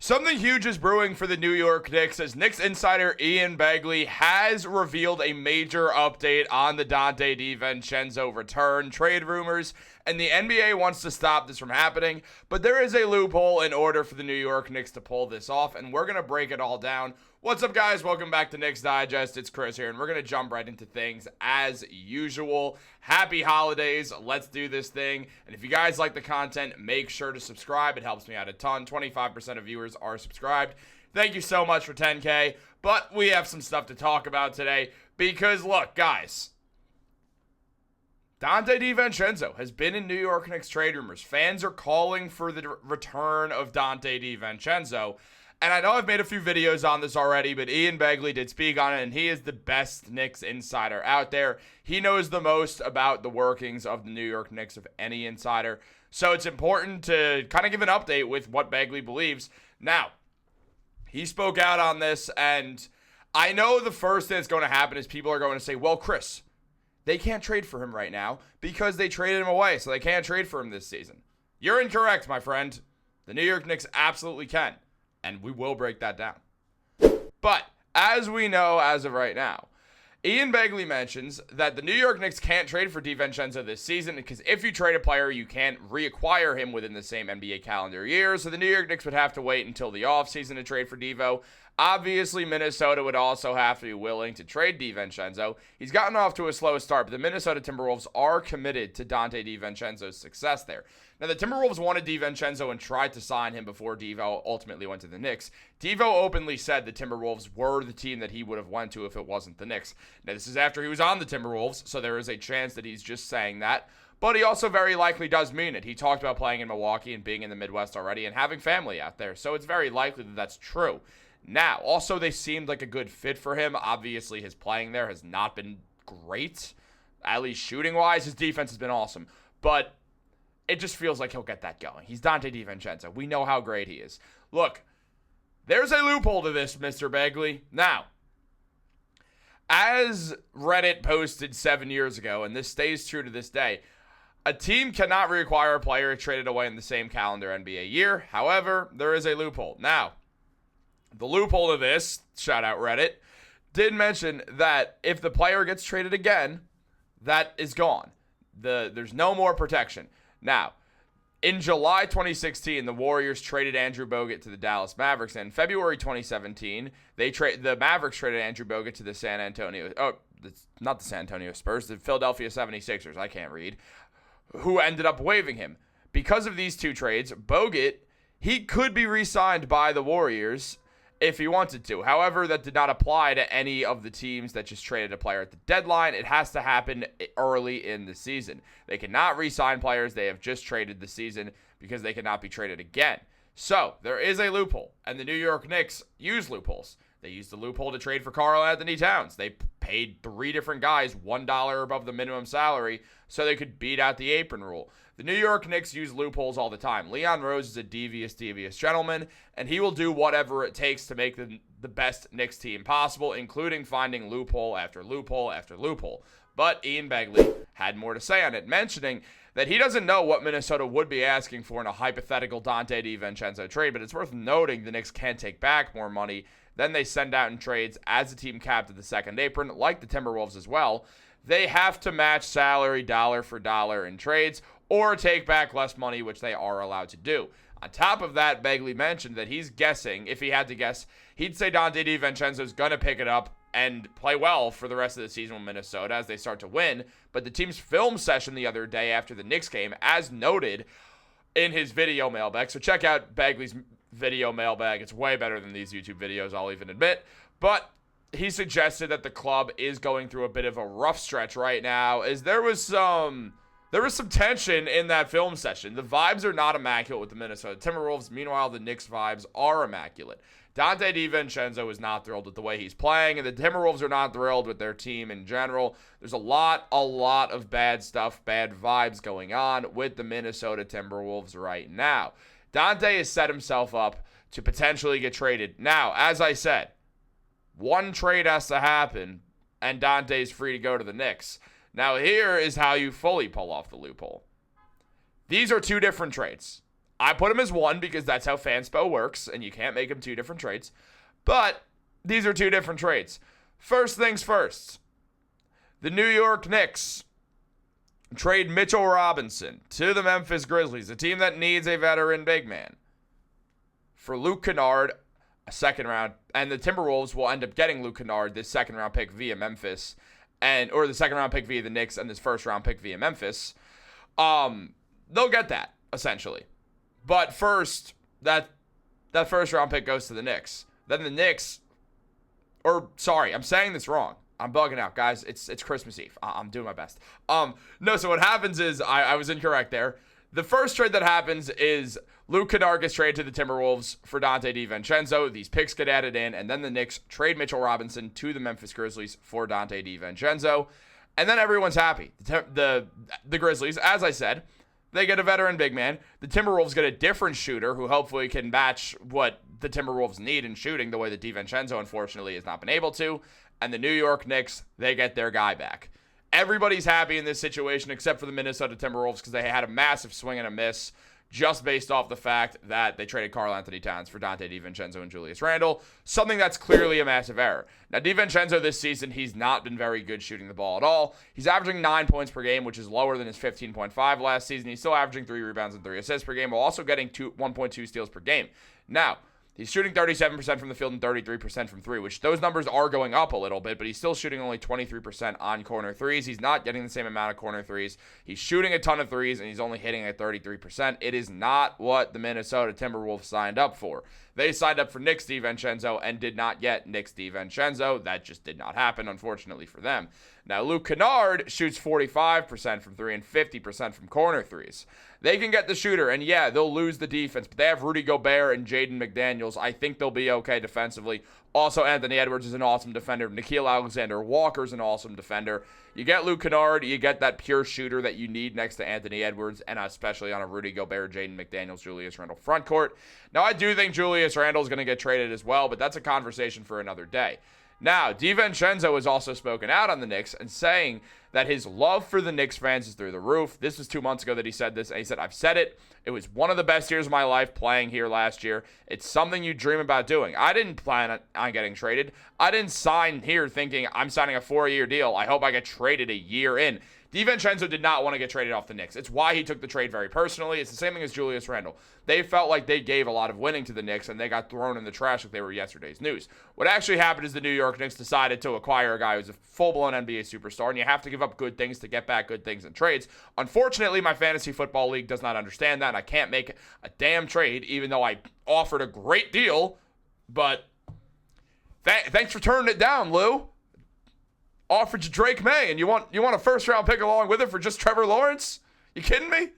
Something huge is brewing for the New York Knicks as Knicks insider Ian Begley has revealed a major update on the Donte DiVincenzo return trade rumors, and the NBA wants to stop this from happening, but there is a loophole in order for the New York Knicks to pull this off, and we're going to break it all down. What's up, guys? Welcome back to Knicks Digest. It's Chris here, and we're going to jump right into things as usual. Happy holidays. Let's do this thing. And if you guys like the content, make sure to subscribe. It helps me out a ton. 25% of viewers are subscribed. Thank you so much for 10K. But we have some stuff to talk about today because, look, guys, Donte DiVincenzo has been in New York Knicks trade rumors. Fans are calling for the return of Donte DiVincenzo. And I know I've made a few videos on this already, but Ian Begley did speak on it, and he is the best Knicks insider out there. He knows the most about the workings of the New York Knicks of any insider. So it's important to kind of give an update with what Begley believes. Now, he spoke out on this, and I know the first thing that's going to happen is people are going to say, well, Chris, they can't trade for him right now because they traded him away, so they can't trade for him this season. You're incorrect, my friend. The New York Knicks absolutely can. And we will break that down. But as we know as of right now, Ian Begley mentions that the New York Knicks can't trade for DiVincenzo this season because if you trade a player, you can't reacquire him within the same NBA calendar year. So the New York Knicks would have to wait until the offseason to trade for Divo. Obviously, Minnesota would also have to be willing to trade DiVincenzo. He's gotten off to a slow start, but the Minnesota Timberwolves are committed to Donte DiVincenzo's success there. Now, the Timberwolves wanted DiVincenzo and tried to sign him before Devo ultimately went to the Knicks. Devo openly said the Timberwolves were the team that he would have went to if it wasn't the Knicks. Now, this is after he was on the Timberwolves, so there is a chance that he's just saying that. But he also very likely does mean it. He talked about playing in Milwaukee and being in the Midwest already and having family out there, so it's very likely that that's true. Now, also, they seemed like a good fit for him. Obviously, his playing there has not been great, at least shooting-wise. His defense has been awesome, but it just feels like he'll get that going. He's Donte DiVincenzo. We know how great he is. Look, there's a loophole to this, Mr. Begley. Now, as Reddit posted 7 years ago, and this stays true to this day, a team cannot reacquire a player traded away in the same calendar NBA year. However, there is a loophole. Now, the loophole to this, shout out Reddit, did mention that if the player gets traded again, that is gone. There's no more protection. Now, in July 2016, the Warriors traded Andrew Bogut to the Dallas Mavericks. And in February 2017, the Mavericks traded Andrew Bogut to the not the San Antonio Spurs, the Philadelphia 76ers, I can't read, who ended up waiving him. Because of these two trades, Bogut, he could be re-signed by the Warriors if he wanted to. However, that did not apply to any of the teams that just traded a player at the deadline. It has to happen early in the season. They cannot re-sign players they have just traded this season because they cannot be traded again. So, there is a loophole, and the New York Knicks use loopholes. They used the loophole to trade for Karl-Anthony Towns. They paid 3 different guys $1 above the minimum salary so they could beat out the apron rule. The New York Knicks use loopholes all the time. Leon Rose is a devious gentleman, and he will do whatever it takes to make the best Knicks team possible, including finding loophole after loophole after loophole. But Ian Begley had more to say on it, mentioning that he doesn't know what Minnesota would be asking for in a hypothetical Donte DiVincenzo trade, but it's worth noting the Knicks can take back more money than they send out in trades as a team capped at the second apron, like the Timberwolves as well. They have to match salary dollar for dollar in trades or take back less money, which they are allowed to do. On top of that, Begley mentioned that he's guessing, if he had to guess, he'd say Donte DiVincenzo is going to pick it up and play well for the rest of the season with Minnesota as they start to win. But the team's film session the other day after the Knicks game, as noted in his video mailbag, so check out Begley's video mailbag. It's way better than these YouTube videos, I'll even admit. But he suggested that the club is going through a bit of a rough stretch right now, as there was some tension in that film session. The vibes are not immaculate with the Minnesota Timberwolves. Meanwhile, the Knicks vibes are immaculate. Donte DiVincenzo is not thrilled with the way he's playing, and the Timberwolves are not thrilled with their team in general. There's a lot of bad stuff, bad vibes going on with the Minnesota Timberwolves right now. Donte has set himself up to potentially get traded. Now, as I said, one trade has to happen, and Donte is free to go to the Knicks. Now, here is how you fully pull off the loophole. These are two different trades. I put him as 1 because that's how fanspo works, and you can't make him 2 different trades. But these are 2 different trades. First things first, the New York Knicks trade Mitchell Robinson to the Memphis Grizzlies, a team that needs a veteran big man, for Luke Kennard, a second round, and the Timberwolves will end up getting Luke Kennard, this second round pick via Memphis, or the second round pick via the Knicks and this first round pick via Memphis. They'll get that, essentially. But first, that first round pick goes to the Knicks. Then the Knicks, I'm saying this wrong. I'm bugging out, guys. It's Christmas Eve. I'm doing my best. No, so what happens is, I was incorrect there. The first trade that happens is Luke Kennard gets traded to the Timberwolves for Donte DiVincenzo. These picks get added in, and then the Knicks trade Mitchell Robinson to the Memphis Grizzlies for Donte DiVincenzo. And then everyone's happy. The Grizzlies, as I said, they get a veteran big man. The Timberwolves get a different shooter who hopefully can match what the Timberwolves need in shooting the way that DiVincenzo, unfortunately, has not been able to. And the New York Knicks, they get their guy back. Everybody's happy in this situation except for the Minnesota Timberwolves because they had a massive swing and a miss just based off the fact that they traded Karl-Anthony Towns for Donte DiVincenzo and Julius Randle, something that's clearly a massive error. Now, DiVincenzo this season, he's not been very good shooting the ball at all. He's averaging 9 points per game, which is lower than his 15.5 last season. He's still averaging 3 rebounds and 3 assists per game, while also getting 1.2 steals per game. Now, he's shooting 37% from the field and 33% from 3, which those numbers are going up a little bit, but he's still shooting only 23% on corner threes. He's not getting the same amount of corner threes. He's shooting a ton of threes, and he's only hitting at 33%. It is not what the Minnesota Timberwolves signed up for. They signed up for Nick DiVincenzo and did not get Nick DiVincenzo. That just did not happen, unfortunately for them. Now, Luke Kennard shoots 45% from 3 and 50% from corner threes. They can get the shooter, and yeah, they'll lose the defense, but they have Rudy Gobert and Jaden McDaniels. I think they'll be okay defensively. Also, Anthony Edwards is an awesome defender. Nickeil Alexander-Walker's an awesome defender. You get Luke Kennard, you get that pure shooter that you need next to Anthony Edwards, and especially on a Rudy Gobert, Jaden McDaniels, Julius Randle front court. Now, I do think Julius Randle is going to get traded as well, but that's a conversation for another day. Now, DiVincenzo has also spoken out on the Knicks and saying that his love for the Knicks fans is through the roof. This was 2 months ago that he said this, and he said, I've said it. It was one of the best years of my life playing here last year. It's something you dream about doing. I didn't plan on getting traded. I didn't sign here thinking I'm signing a 4-year deal. I hope I get traded a year in. DiVincenzo did not want to get traded off the Knicks. It's why he took the trade very personally. It's the same thing as Julius Randle. They felt like they gave a lot of winning to the Knicks, and they got thrown in the trash like they were yesterday's news. What actually happened is the New York Knicks decided to acquire a guy who's a full-blown NBA superstar, and you have to give up good things to get back good things in trades. Unfortunately, my fantasy football league does not understand that, and I can't make a damn trade, even though I offered a great deal. But thanks for turning it down, Lou. Offered you Drake May, and you want a first-round pick along with it for just Trevor Lawrence? You kidding me?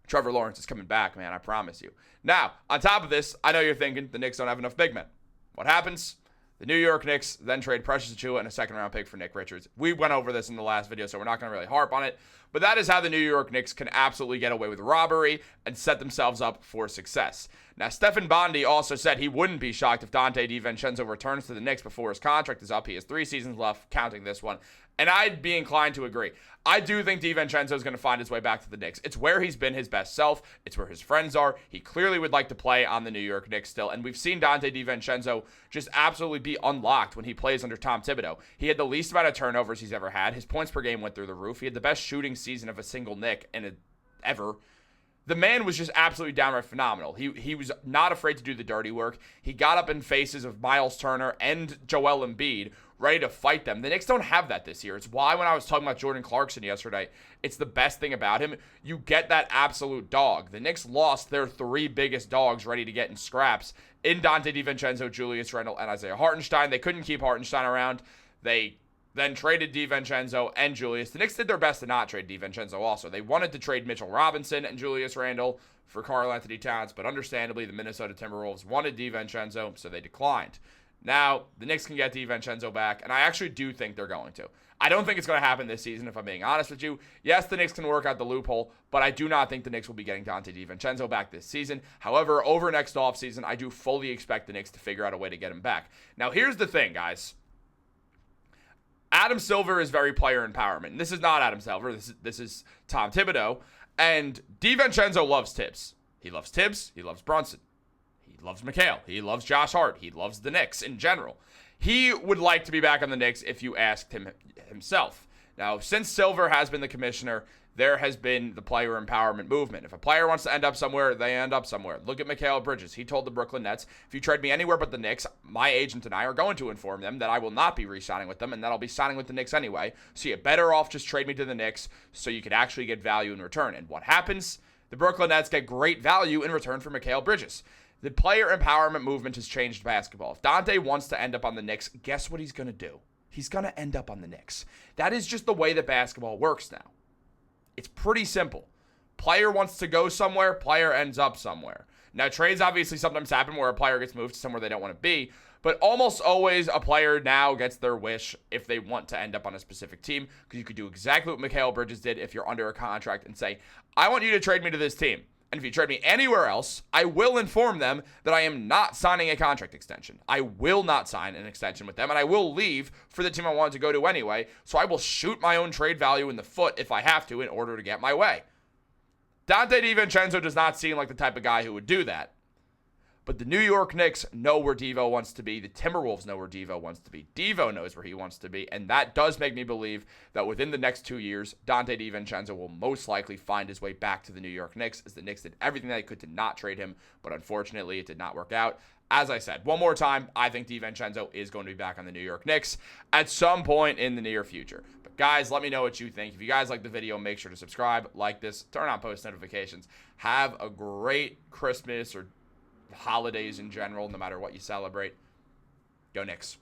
Trevor Lawrence is coming back, man, I promise you. Now, on top of this, I know you're thinking the Knicks don't have enough big men. What happens? The New York Knicks then trade Precious Achiuwa and a second-round pick for Nick Richards. We went over this in the last video, so we're not going to really harp on it. But that is how the New York Knicks can absolutely get away with robbery and set themselves up for success. Now, Stefan Bondy also said he wouldn't be shocked if Donte DiVincenzo returns to the Knicks before his contract is up. He has 3 seasons left, counting this one. And I'd be inclined to agree. I do think DiVincenzo is going to find his way back to the Knicks. It's where he's been his best self. It's where his friends are. He clearly would like to play on the New York Knicks still. And we've seen Donte DiVincenzo just absolutely be unlocked when he plays under Tom Thibodeau. He had the least amount of turnovers he's ever had. His points per game went through the roof. He had the best shooting season of a single Knick ever. The man was just absolutely downright phenomenal. He was not afraid to do the dirty work. He got up in faces of Miles Turner and Joel Embiid, ready to fight them. The Knicks don't have that this year. It's why when I was talking about Jordan Clarkson yesterday, it's the best thing about him. You get that absolute dog. The Knicks lost their 3 biggest dogs ready to get in scraps in Donte DiVincenzo, Julius Randle, and Isaiah Hartenstein. They couldn't keep Hartenstein around. They then traded DiVincenzo and Julius. The Knicks did their best to not trade DiVincenzo also. They wanted to trade Mitchell Robinson and Julius Randle for Karl-Anthony Towns, but understandably, the Minnesota Timberwolves wanted DiVincenzo, so they declined. Now, the Knicks can get DiVincenzo back, and I actually do think they're going to. I don't think it's going to happen this season, if I'm being honest with you. Yes, the Knicks can work out the loophole, but I do not think the Knicks will be getting Donte DiVincenzo back this season. However, over next offseason, I do fully expect the Knicks to figure out a way to get him back. Now, here's the thing, guys. Adam Silver is very player empowerment. And this is not Adam Silver. This is Tom Thibodeau. And DiVincenzo loves Tibbs. He loves Tibbs. He loves Brunson. He loves McHale. He loves Josh Hart. He loves the Knicks in general. He would like to be back on the Knicks if you asked him himself. Now, since Silver has been the commissioner, there has been the player empowerment movement. If a player wants to end up somewhere, they end up somewhere. Look at Mikal Bridges. He told the Brooklyn Nets, if you trade me anywhere but the Knicks, my agent and I are going to inform them that I will not be re-signing with them and that I'll be signing with the Knicks anyway. So you're better off just trade me to the Knicks so you could actually get value in return. And what happens? The Brooklyn Nets get great value in return for Mikal Bridges. The player empowerment movement has changed basketball. If Donte wants to end up on the Knicks, guess what he's going to do? He's going to end up on the Knicks. That is just the way that basketball works now. It's pretty simple. Player wants to go somewhere, player ends up somewhere. Now, trades obviously sometimes happen where a player gets moved to somewhere they don't want to be, but almost always a player now gets their wish if they want to end up on a specific team, because you could do exactly what Mikal Bridges did if you're under a contract and say, I want you to trade me to this team. And if you trade me anywhere else, I will inform them that I am not signing a contract extension. I will not sign an extension with them, and I will leave for the team I wanted to go to anyway, so I will shoot my own trade value in the foot if I have to in order to get my way. Donte DiVincenzo does not seem like the type of guy who would do that. But the New York Knicks know where Devo wants to be. The Timberwolves know where Devo wants to be. Devo knows where he wants to be. And that does make me believe that within the next 2 years, Donte DiVincenzo will most likely find his way back to the New York Knicks, as the Knicks did everything they could to not trade him. But unfortunately, it did not work out. As I said, one more time, I think DiVincenzo is going to be back on the New York Knicks at some point in the near future. But guys, let me know what you think. If you guys like the video, make sure to subscribe, like this, turn on post notifications. Have a great Christmas or holidays in general, no matter what you celebrate. Go Knicks.